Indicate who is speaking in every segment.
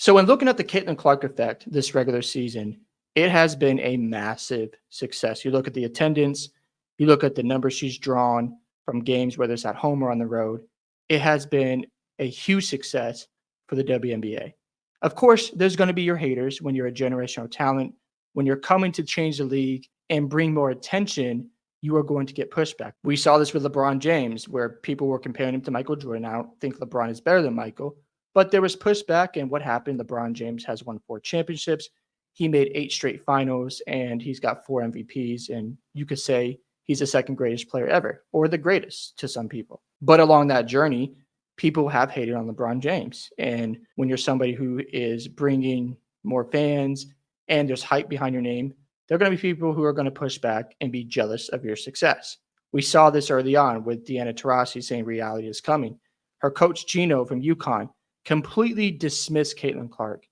Speaker 1: So when looking at the Caitlin Clark effect this regular season, it has been a massive success. You look at the attendance, you look at the numbers she's drawn from games, whether it's at home or on the road. It has been a huge success for the WNBA. Of course, there's going to be your haters when you're a generational talent. When you're coming to change the league and bring more attention, you are going to get pushback. We saw this with LeBron James, where people were comparing him to Michael Jordan. I don't think LeBron is better than Michael, but there was pushback. And what happened? LeBron James has won 4 championships. He made 8 straight finals, and he's got 4 MVPs. And you could say he's the second greatest player ever, or the greatest to some people. But along that journey, people have hated on LeBron James. And when you're somebody who is bringing more fans and there's hype behind your name, there are going to be people who are going to push back and be jealous of your success. We saw this early on with Deanna Taurasi saying reality is coming. Her coach, Gino from UConn, completely dismissed Caitlin Clark.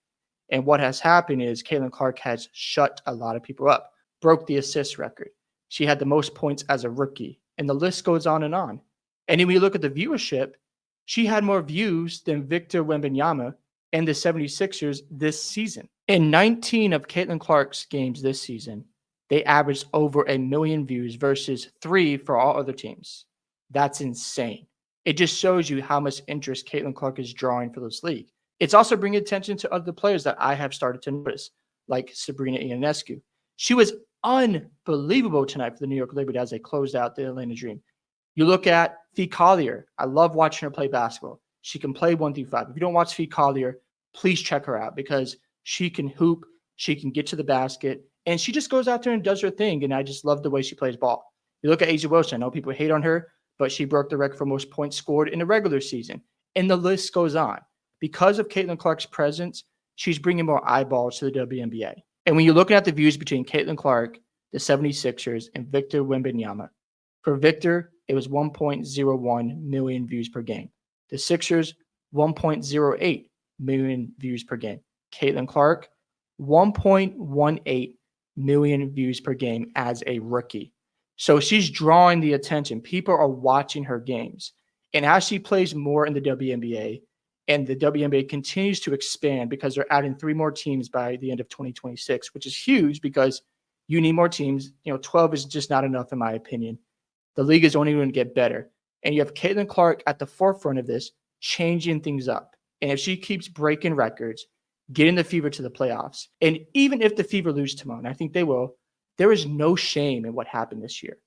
Speaker 1: And what has happened is Caitlin Clark has shut a lot of people up, broke the assist record. She had the most points as a rookie, and the list goes on and on. And then when you look at the viewership, she had more views than Victor Wembanyama and the 76ers this season. In 19 of Caitlin Clark's games this season, they averaged over 1 million views versus 3 for all other teams. That's insane. It just shows you how much interest Caitlin Clark is drawing for this league. It's also bringing attention to other players that I have started to notice, like Sabrina Ionescu. She was unbelievable tonight for the New York Liberty as they closed out the Atlanta Dream. You look at Fee Collier. I love watching her play basketball. She can play 1 through 5. If you don't watch Fee Collier, please check her out because she can hoop, she can get to the basket, and she just goes out there and does her thing, and I just love the way she plays ball. You look at A'ja Wilson. I know people hate on her, but she broke the record for most points scored in the regular season, and the list goes on. Because of Caitlin Clark's presence, she's bringing more eyeballs to the WNBA. And when you're looking at the views between Caitlin Clark, the 76ers, and Victor Wembanyama, for Victor, it was 1.01 million views per game. The Sixers, 1.08 million views per game. Caitlin Clark, 1.18 million views per game as a rookie. So she's drawing the attention. People are watching her games. And as she plays more in the WNBA, and the WNBA continues to expand because they're adding 3 more teams by the end of 2026, which is huge because you need more teams. 12 is just not enough in my opinion. The league is only going to get better. And you have Caitlin Clark at the forefront of this, changing things up. And if she keeps breaking records, getting the Fever to the playoffs, and even if the Fever lose tomorrow, and I think they will, there is no shame in what happened this year.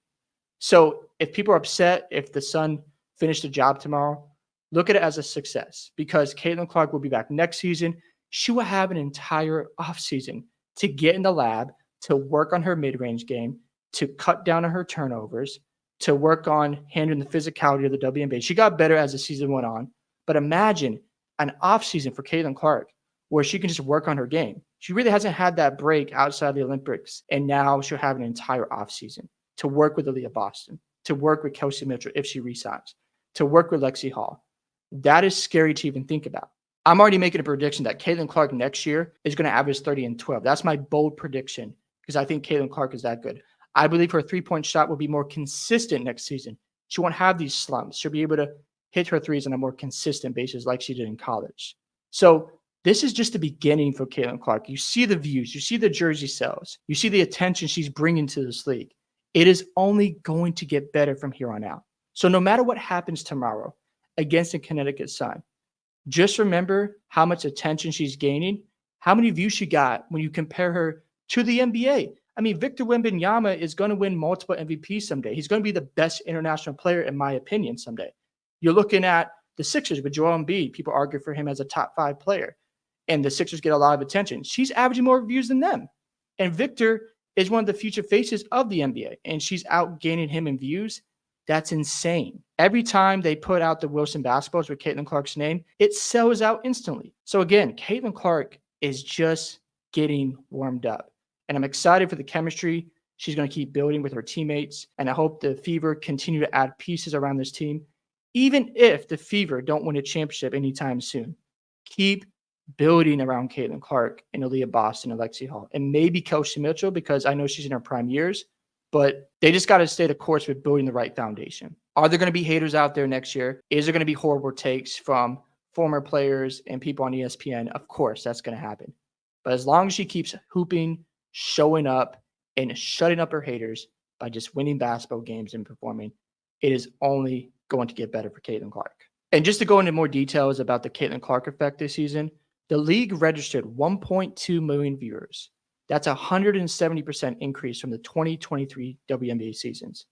Speaker 1: So if people are upset, if the Sun finished the job tomorrow, look at it as a success because Caitlin Clark will be back next season. She will have an entire offseason to get in the lab, to work on her mid-range game, to cut down on her turnovers, to work on handling the physicality of the WNBA. She got better as the season went on, but imagine an offseason for Caitlin Clark where she can just work on her game. She really hasn't had that break outside the Olympics, and now she'll have an entire offseason to work with Aaliyah Boston, to work with Kelsey Mitchell if she resigns, to work with Lexi Hall. That is scary to even think about. I'm already making a prediction that Caitlin Clark next year is going to average 30 and 12. That's my bold prediction because I think Caitlin Clark is that good. I believe her 3-point shot will be more consistent next season. She won't have these slumps. She'll be able to hit her threes on a more consistent basis like she did in college. So this is just the beginning for Caitlin Clark. You see the views. You see the jersey sales. You see the attention she's bringing to this league. It is only going to get better from here on out. So no matter what happens tomorrow against the Connecticut Sun, just remember how much attention she's gaining, how many views she got when you compare her to the NBA. I mean, Victor Wembanyama is going to win multiple MVPs someday. He's going to be the best international player, in my opinion, someday. You're looking at the Sixers with Joel Embiid. People argue for him as a top 5 player, and the Sixers get a lot of attention. She's averaging more views than them. And Victor is one of the future faces of the NBA, and she's outgaining him in views. That's insane. Every time they put out the Wilson basketballs with Caitlin Clark's name, it sells out instantly. So again, Caitlin Clark is just getting warmed up. And I'm excited for the chemistry she's going to keep building with her teammates. And I hope the Fever continue to add pieces around this team. Even if the Fever don't win a championship anytime soon, keep building around Caitlin Clark and Aaliyah Boston and Lexi Hall. And maybe Kelsey Mitchell, because I know she's in her prime years. But they just got to stay the course with building the right foundation. Are there going to be haters out there next year? Is there going to be horrible takes from former players and people on ESPN, of course, that's going to happen. But as long as she keeps hooping, showing up, and shutting up her haters by just winning basketball games and performing, it is only going to get better for Caitlin Clark. And just to go into more details about the Caitlin Clark effect this season, the league registered 1.2 million viewers. That's a 170% increase from the 2023 WNBA seasons.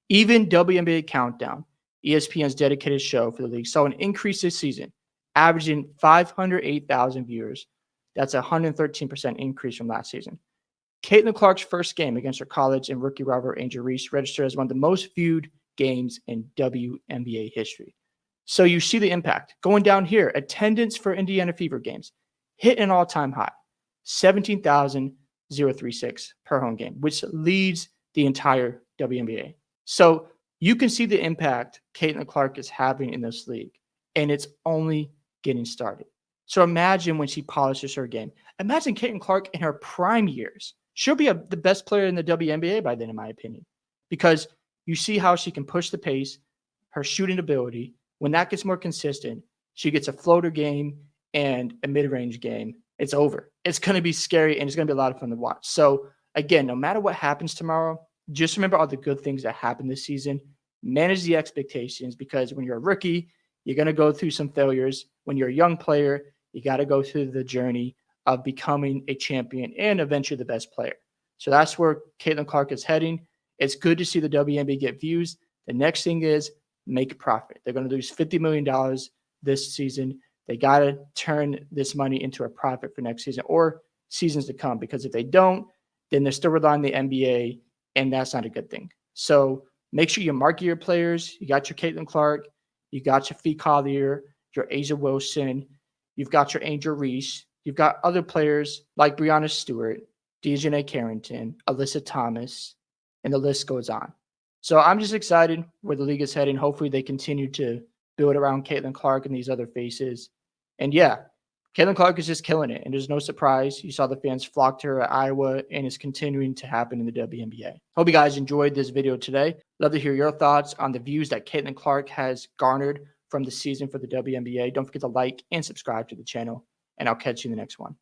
Speaker 1: Even WNBA Countdown, ESPN's dedicated show for the league, saw an increase this season, averaging 508,000 viewers. That's a 113% increase from last season. Caitlin Clark's first game against her college and rookie rival Angel Reese registered as one of the most viewed games in WNBA history. So you see the impact. Going down here, attendance for Indiana Fever games hit an all-time high, 17,036 per home game, which leads the entire WNBA. So you can see the impact Caitlin Clark is having in this league, and it's only getting started. So imagine when she polishes her game. Imagine Caitlin Clark in her prime years. She'll be the best player in the WNBA by then, in my opinion, because you see how she can push the pace, her shooting ability. When that gets more consistent, she gets a floater game and a mid-range game. It's over. It's going to be scary, and it's going to be a lot of fun to watch. So, again, no matter what happens tomorrow, just remember all the good things that happened this season. Manage the expectations, because when you're a rookie, you're going to go through some failures. When you're a young player, you got to go through the journey of becoming a champion and eventually the best player. So that's where Caitlin Clark is heading. It's good to see the WNBA get views. The next thing is make a profit. They're going to lose $50 million this season. They got to turn this money into a profit for next season or seasons to come, because if they don't, then they're still relying on the NBA, and that's not a good thing. So make sure you market your players. You got your Caitlin Clark. You got your Fee Collier, your Asia Wilson. You've got your Angel Reese. You've got other players like Breanna Stewart, Dejanay Carrington, Alyssa Thomas, and the list goes on. So I'm just excited where the league is heading. Hopefully they continue to build around Caitlin Clark and these other faces. And yeah, Caitlin Clark is just killing it. And there's no surprise. You saw the fans flock to her at Iowa, and it's continuing to happen in the WNBA. Hope you guys enjoyed this video today. Love to hear your thoughts on the views that Caitlin Clark has garnered from the season for the WNBA. Don't forget to like and subscribe to the channel, and I'll catch you in the next one.